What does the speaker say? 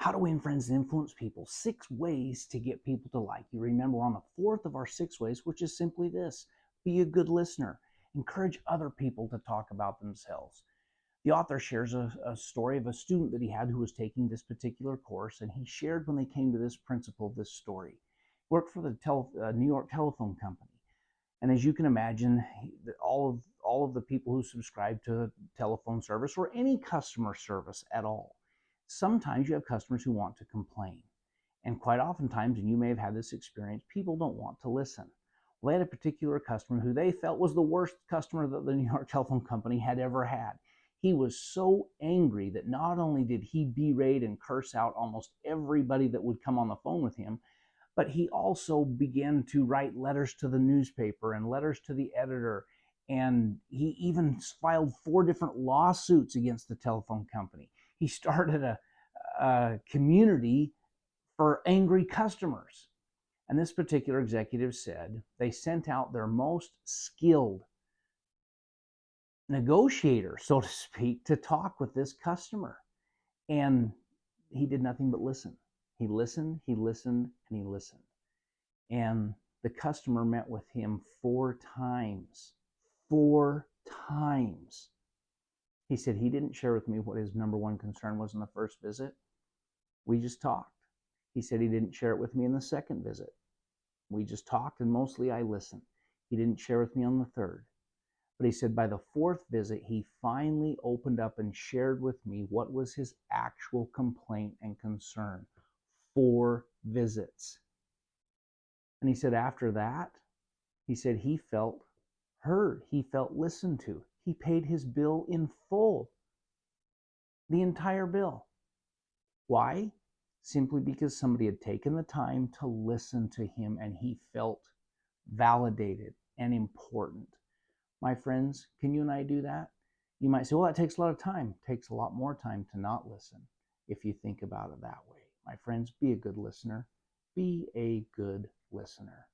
How to win friends and influence people. 6 ways to get people to like you. Remember, we're on the 4th of our 6 ways, which is simply this: be a good listener. Encourage other people to talk about themselves. The author shares a story of a student that he had who was taking this particular course, and he shared when they came to this principle, this story. He worked for the New York Telephone Company. And as you can imagine, all of the people who subscribe to telephone service or any customer service at all, sometimes you have customers who want to complain. And quite oftentimes, and you may have had this experience, people don't want to listen. Well, they had a particular customer who they felt was the worst customer that the New York Telephone Company had ever had. He was so angry that not only did he berate and curse out almost everybody that would come on the phone with him, but he also began to write letters to the newspaper and letters to the editor. And he even filed 4 different lawsuits against the telephone company. He started a community for angry customers. And this particular executive said they sent out their most skilled negotiator, so to speak, to talk with this customer. And he did nothing but listen. He listened, he listened, and he listened. And the customer met with him 4 times. 4 times. He said he didn't share with me what his number one concern was in the first visit. We just talked. He said he didn't share it with me in the second visit. We just talked, and mostly I listened. He didn't share with me on the third. But he said by the 4th visit, he finally opened up and shared with me what was his actual complaint and concern. 4 visits. And he said after that, he said he felt heard. He felt listened to. He paid his bill in full. The entire bill. Why? Simply because somebody had taken the time to listen to him and he felt validated and important. My friends, can you and I do that? You might say, well, that takes a lot of time. It takes a lot more time to not listen if you think about it that way. My friends, be a good listener. Be a good listener.